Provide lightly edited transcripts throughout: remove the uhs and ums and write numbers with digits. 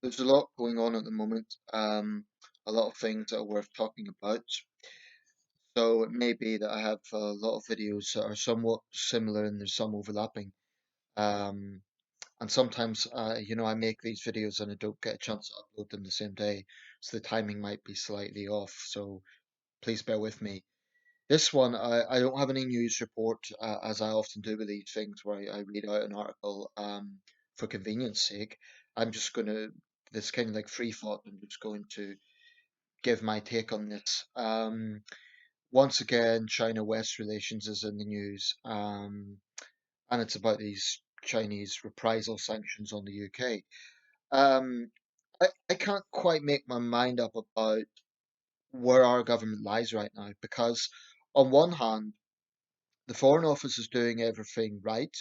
There's a lot going on at the moment, a lot of things that are worth talking about. So it may be that I have a lot of videos that are somewhat similar and there's some overlapping. Um, and sometimes, I make these videos and I don't get a chance to upload them the same day, so the timing might be slightly off. So please bear with me. This one, I don't have any news report, as I often do with these things, where I read out an article for convenience sake. I'm just going to, this kind of like free thought, I'm just going to give my take on this. Once again, China-West relations is in the news, and it's about these Chinese reprisal sanctions on the UK. Um, I can't quite make my mind up about where our government lies right now because, on one hand, the Foreign Office is doing everything right.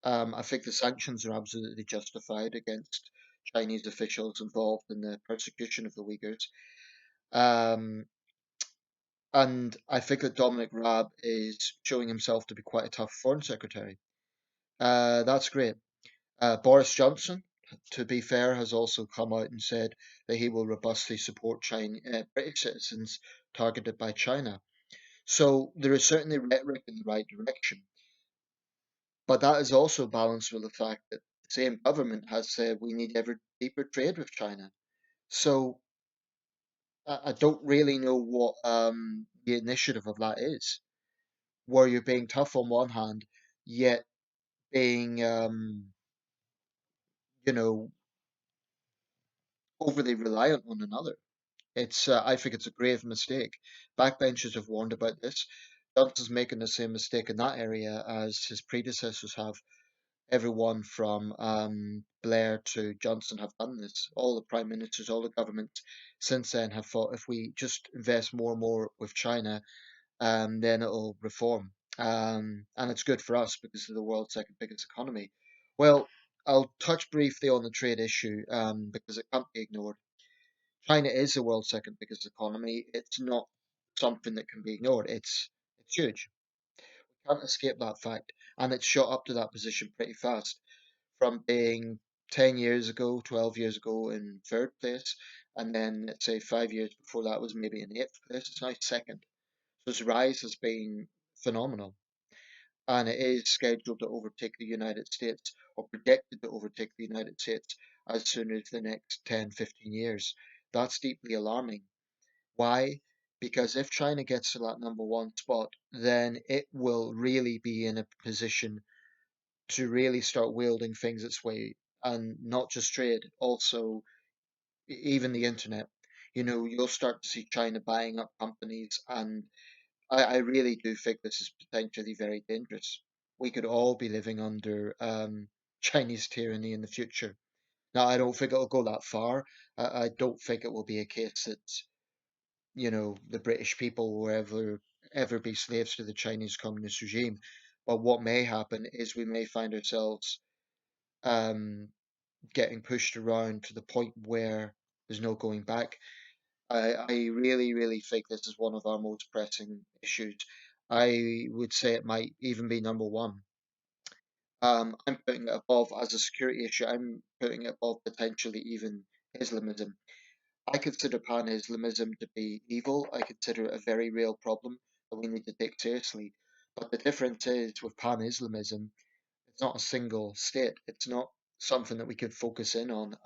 I think the sanctions are absolutely justified against Chinese officials involved in the persecution of the Uyghurs. Um, and I think that Dominic Raab is showing himself to be quite a tough foreign secretary. That's great. Boris Johnson, to be fair, has also come out and said that he will robustly support British citizens targeted by China. So there is certainly rhetoric in the right direction. But that is also balanced with the fact that the same government has said we need ever deeper trade with China. So I don't really know what the initiative of that is, where you're being tough on one hand, yet being, you know, overly reliant on another. I think it's a grave mistake. Backbenchers have warned about this. Johnson's making the same mistake in that area as his predecessors have. Everyone from Blair to Johnson have done this. All the prime ministers, all the governments since then have thought if we just invest more and more with China, then it'll reform. And it's good for us because of the world's second biggest economy. Well, I'll touch briefly on the trade issue because it can't be ignored. China is the world's second biggest economy. It's not something that can be ignored. It's huge. We can't escape that fact, and it's shot up to that position pretty fast from being 10 years ago, 12 years ago in third place, and then let's say 5 years before that was maybe in eighth place. It's now second. So its rise has been phenomenal, and it is scheduled to overtake the United States, or predicted to overtake the United States as soon as the next 10, 15 years. That's deeply alarming. Why? Because if China gets to that number one spot, then it will really be in a position to really start wielding things its way, and not just trade, also even the internet. You'll start to see China buying up companies, and I really do think this is potentially very dangerous. We could all be living under Chinese tyranny in the future. Now, I don't think it'll go that far. I don't think it will be a case that the British people will ever be slaves to the Chinese communist regime. But what may happen is we may find ourselves um, getting pushed around to the point where there's no going back. I really, really think this is one of our most pressing issues. I would say it might even be number one. I'm putting it above as a security issue. I'm putting it above potentially even Islamism. I consider pan-Islamism to be evil. I consider it a very real problem that we need to take seriously. But the difference is with pan-Islamism, it's not a single state. It's not something that we could focus in on.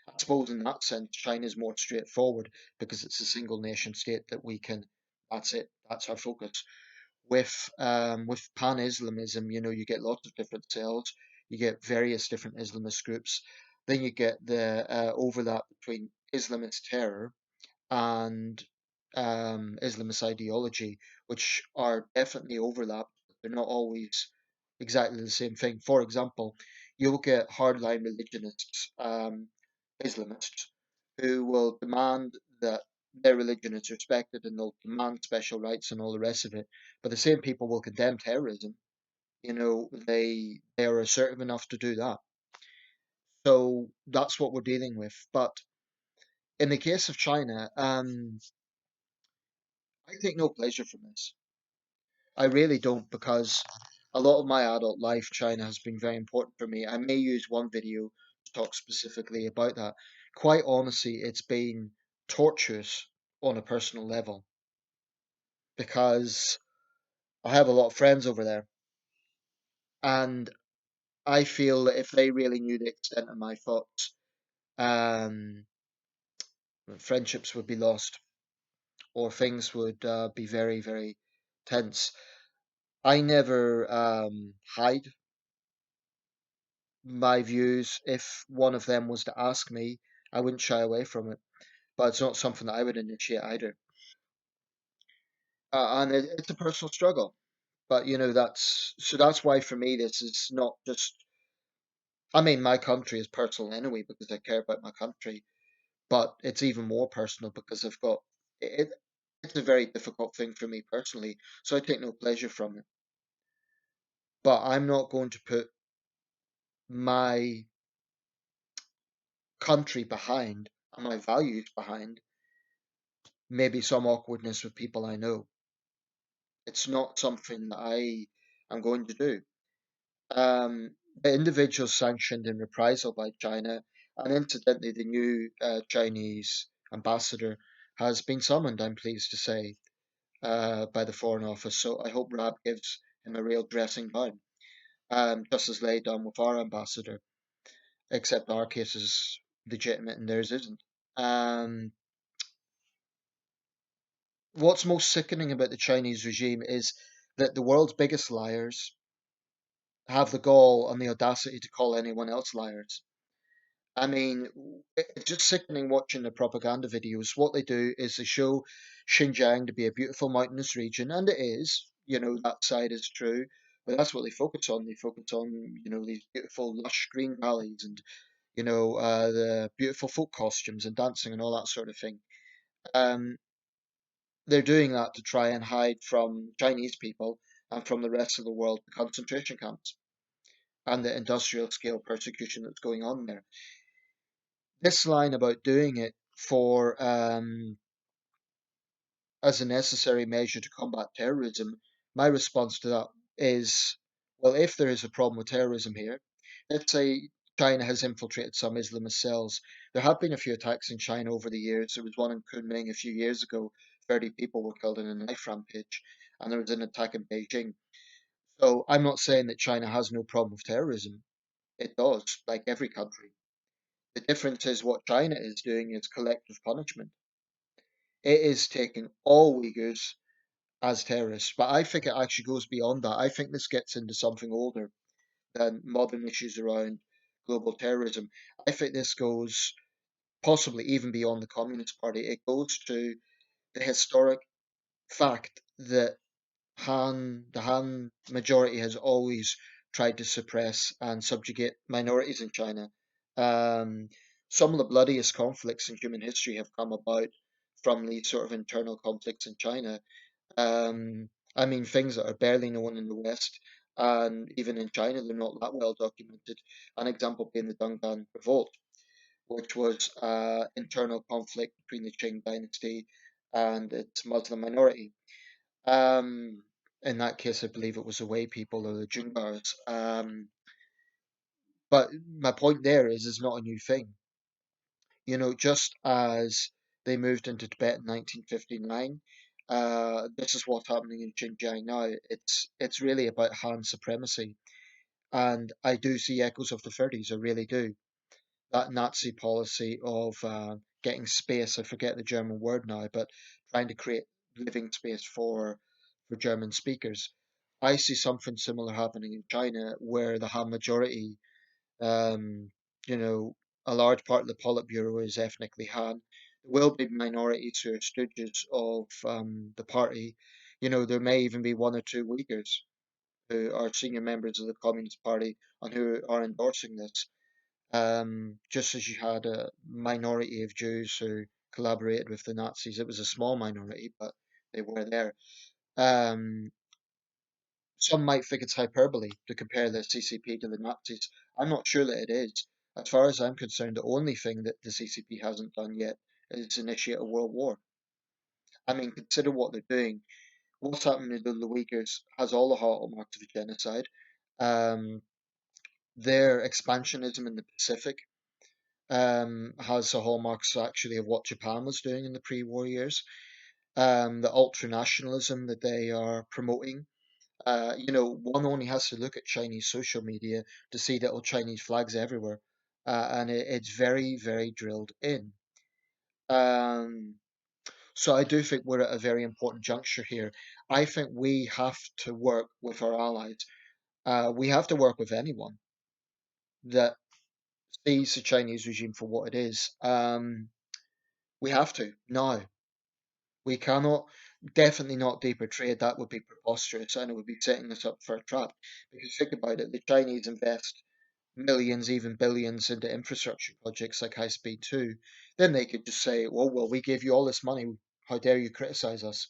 I suppose in that sense, China is more straightforward because it's a single nation state that we can. That's it. That's our focus. With pan-Islamism, you get lots of different cells. You get various different Islamist groups. Then you get the overlap between Islamist terror and Islamist ideology, which are definitely overlapped. They're not always exactly the same thing. For example, you'll get hardline religionists, Islamists, who will demand that their religion is respected and they'll demand special rights and all the rest of it. But the same people will condemn terrorism. They are assertive enough to do that. So that's what we're dealing with. But in the case of China, I take no pleasure from this. I really don't because a lot of my adult life, China has been very important for me. I may use one video talk specifically about that. Quite honestly, it's been torturous on a personal level because I have a lot of friends over there, and I feel that if they really knew the extent of my thoughts, um, friendships would be lost or things would be very, very tense. I never hide my views. If one of them was to ask me, I wouldn't shy away from it, but it's not something that I would initiate either. And it's a personal struggle. But that's why for me this is not just. I mean, my country is personal anyway because I care about my country, but it's even more personal because I've got it. It's a very difficult thing for me personally, so I take no pleasure from it. But I'm not going to put my country behind and my values behind maybe some awkwardness with people I know. It's not something that I am going to do. The individuals sanctioned in reprisal by China, and incidentally, the new Chinese ambassador has been summoned, I'm pleased to say, by the Foreign Office. So I hope RAB gives him a real dressing down, just as they done with our ambassador, except our case is legitimate and theirs isn't. Um, what's most sickening about the Chinese regime is that the world's biggest liars have the gall and the audacity to call anyone else liars. I mean, it's just sickening watching the propaganda videos. What they do is they show Xinjiang to be a beautiful mountainous region, and it is. That side is true, but that's what they focus on. They focus on, these beautiful lush green valleys and, the beautiful folk costumes and dancing and all that sort of thing. Um, they're doing that to try and hide from Chinese people and from the rest of the world the concentration camps and the industrial scale persecution that's going on there. This line about doing it for as a necessary measure to combat terrorism, my response to that is, well, if there is a problem with terrorism here, let's say China has infiltrated some Islamist cells. There have been a few attacks in China over the years. There was one in Kunming a few years ago. 30 people were killed in a knife rampage, and there was an attack in Beijing. So I'm not saying that China has no problem with terrorism. It does, like every country. The difference is what China is doing is collective punishment. It is taking all Uyghurs as terrorists, but I think it actually goes beyond that. I think this gets into something older than modern issues around global terrorism. I think this goes possibly even beyond the Communist Party. It goes to the historic fact that the Han majority has always tried to suppress and subjugate minorities in China. Um, some of the bloodiest conflicts in human history have come about from these sort of internal conflicts in China. I mean, things that are barely known in the West and even in China, they're not that well documented. An example being the Dungan Revolt, which was internal conflict between the Qing dynasty and its Muslim minority. Um, in that case, I believe it was the Wei people or the Jungbars. But my point there is, it's not a new thing. Just as they moved into Tibet in 1959, this is what's happening in Xinjiang now. It's really about Han supremacy, and I do see echoes of the 30s. I really do. That Nazi policy of getting space. I forget the German word now, but trying to create living space for German speakers. I see something similar happening in China, where the Han majority, um, you know, a large part of the Politburo is ethnically Han. There will be minorities who are stooges of the party. There may even be one or two Uyghurs who are senior members of the Communist Party and who are endorsing this. Just as you had a minority of Jews who collaborated with the Nazis, it was a small minority, but they were there. Um, some might think it's hyperbole to compare the CCP to the Nazis. I'm not sure that it is. As far as I'm concerned, the only thing that the CCP hasn't done yet is initiate a world war. I mean, consider what they're doing. What's happening to the Uyghurs has all the hallmarks of a genocide. Um, their expansionism in the Pacific. has the hallmarks actually of what Japan was doing in the pre-war years. The ultra nationalism that they are promoting. One only has to look at Chinese social media to see little Chinese flags everywhere, and it's very, very drilled in. Um, so I do think we're at a very important juncture here. I think we have to work with our allies. We have to work with anyone that sees the Chinese regime for what it is. We have to now. We cannot, definitely not deeper trade. That would be preposterous and it would be setting us up for a trap. Because think about it, the Chinese invest millions, even billions into infrastructure projects like High Speed 2. Then they could just say, well, we gave you all this money. How dare you criticize us?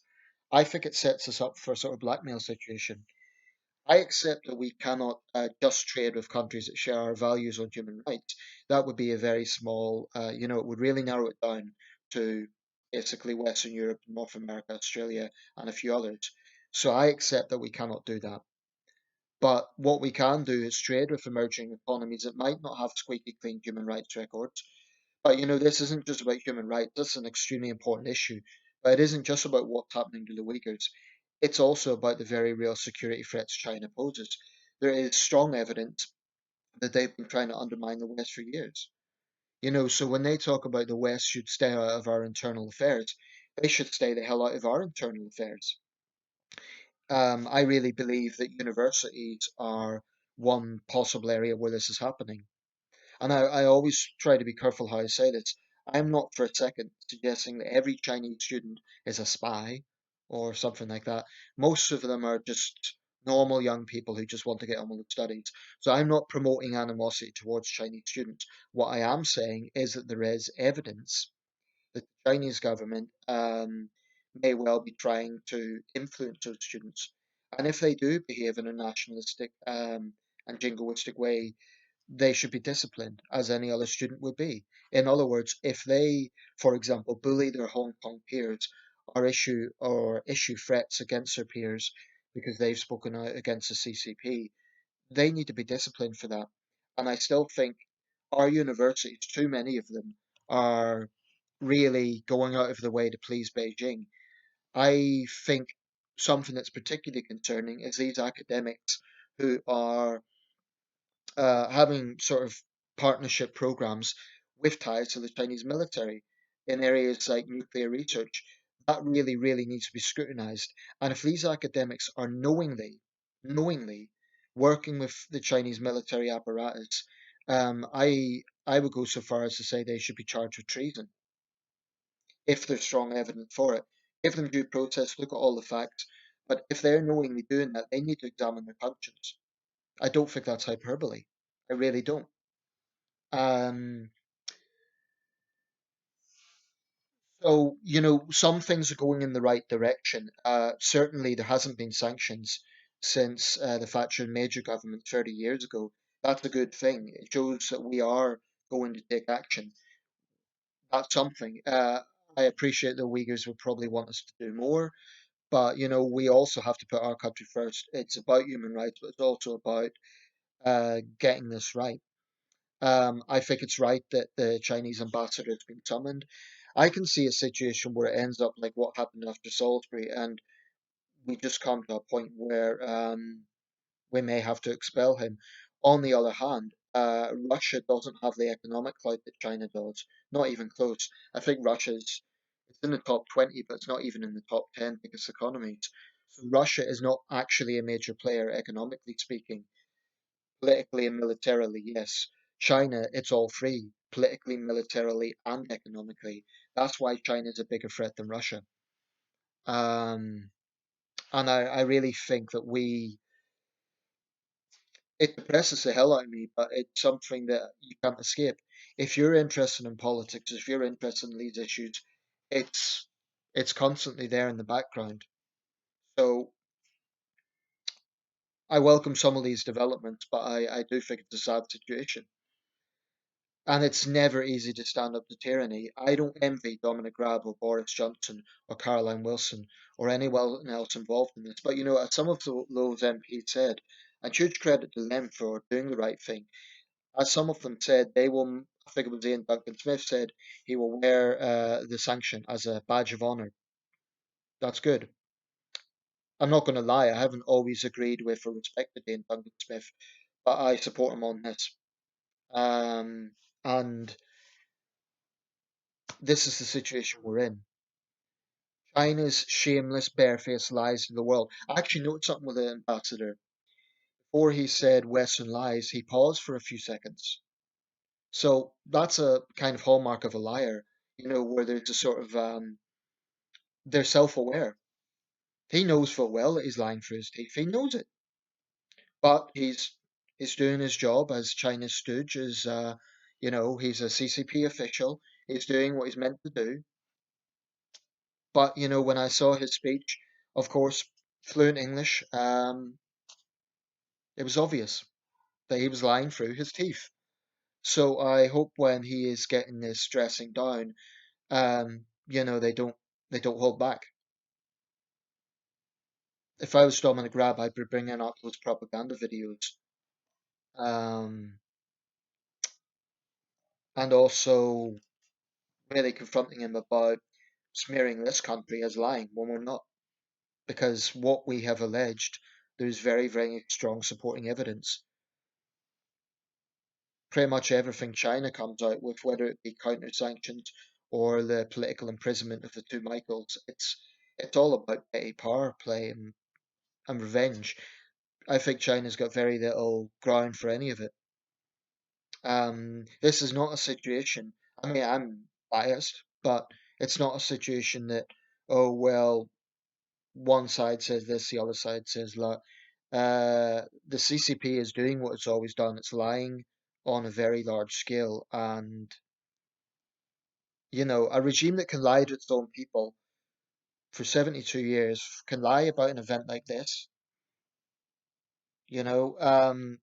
I think it sets us up for a sort of blackmail situation. I accept that we cannot just trade with countries that share our values on human rights. That would be a very small, it would really narrow it down to basically Western Europe, North America, Australia, and a few others. So I accept that we cannot do that. But what we can do is trade with emerging economies that might not have squeaky clean human rights records. But this isn't just about human rights. That's an extremely important issue. But it isn't just about what's happening to the Uyghurs. It's also about the very real security threats China poses. There is strong evidence that they've been trying to undermine the West for years. So when they talk about the West should stay out of our internal affairs, they should stay the hell out of our internal affairs. I really believe that universities are one possible area where this is happening. And I always try to be careful how I say this. I'm not for a second suggesting that every Chinese student is a spy or something like that. Most of them are just normal young people who just want to get on with their studies. So I'm not promoting animosity towards Chinese students. What I am saying is that there is evidence that the Chinese government may well be trying to influence those students. And if they do behave in a nationalistic and jingoistic way, they should be disciplined as any other student would be. In other words, if they, for example, bully their Hong Kong peers or issue threats against their peers because they've spoken out against the CCP, they need to be disciplined for that. And I still think our universities, too many of them, are really going out of the way to please Beijing. I think something that's particularly concerning is these academics who are having sort of partnership programs with ties to the Chinese military in areas like nuclear research. That really, really needs to be scrutinized. And if these academics are knowingly working with the Chinese military apparatus, I would go so far as to say they should be charged with treason if there's strong evidence for it. Give them due process, look at all the facts. But if they're knowingly doing that, they need to examine their conscience. I don't think that's hyperbole. I really don't. Um, so, some things are going in the right direction. Certainly, there hasn't been sanctions since the Thatcher and Major government 30 years ago. That's a good thing. It shows that we are going to take action. That's something. I appreciate the Uyghurs would probably want us to do more, but we also have to put our country first. It's about human rights, but it's also about getting this right. I think it's right that the Chinese ambassador has been summoned. I can see a situation where it ends up like what happened after Salisbury, and we just come to a point where we may have to expel him. On the other hand, Russia doesn't have the economic clout that China does, not even close. I think it's in the top 20, but it's not even in the top 10 biggest economies. So Russia is not actually a major player economically speaking. Politically and militarily, yes. China, it's all three, politically, militarily, and economically. That's why China is a bigger threat than Russia. Um, and I really think that it depresses the hell out of me, but it's something that you can't escape. If you're interested in politics, if you're interested in these issues, it's it's constantly there in the background. So I welcome some of these developments, but I do think it's a sad situation. And it's never easy to stand up to tyranny. I don't envy Dominic Raab or Boris Johnson or Caroline Wilson or anyone else involved in this. But as some of those MPs said, and huge credit to them for doing the right thing. As some of them said, they will I think it was Ian Duncan Smith, said he will wear the sanction as a badge of honor. That's good. I'm not going to lie, I haven't always agreed with or respected Ian Duncan Smith, but I support him on this. Um, and this is the situation we're in. China's shameless, barefaced lies to the world. I actually noted something with the ambassador. Before he said Western lies, he paused for a few seconds. So that's a kind of hallmark of a liar, where there's a sort of they're self-aware. He knows full well that he's lying through his teeth. He knows it, but he's doing his job as China's stooge. As he's a CCP official. He's doing what he's meant to do. But when I saw his speech, of course, fluent English, it was obvious that he was lying through his teeth. So I hope when he is getting this dressing down, they don't hold back. If I was Dominic Raab, I'd be bringing up those propaganda videos, um, and also really confronting him about smearing this country as lying when we're not, because what we have alleged, there's very, very strong supporting evidence. Pretty much everything China comes out with, whether it be counter sanctions or the political imprisonment of the two Michaels, it's all about petty power play and revenge. I think China's got very little ground for any of it. This is not a situation. I mean, I'm biased, but it's not a situation that, oh well, one side says this, the other side says that. The CCP is doing what it's always done. It's lying on a very large scale, and a regime that can lie to its own people for 72 years can lie about an event like this. You know, um,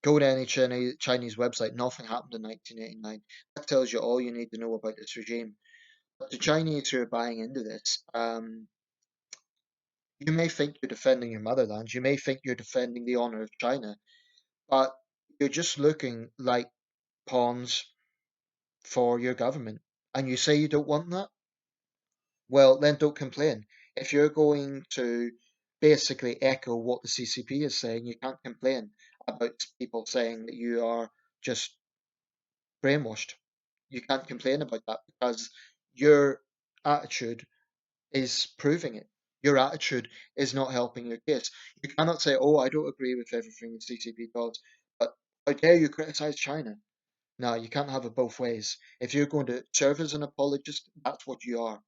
Go to any Chinese website. Nothing happened in 1989. That tells you all you need to know about this regime. But the Chinese who are buying into this, you may think you're defending your motherland. You may think you're defending the honor of China, but you're just looking like pawns for your government. And you say you don't want that? Well, then don't complain. If you're going to basically echo what the CCP is saying, you can't complain about people saying that you are just brainwashed. You can't complain about that because your attitude is proving it. Your attitude is not helping your case. You cannot say, "Oh, I don't agree with everything the CCP does," but how dare you criticize China? No, you can't have it both ways. If you're going to serve as an apologist, that's what you are.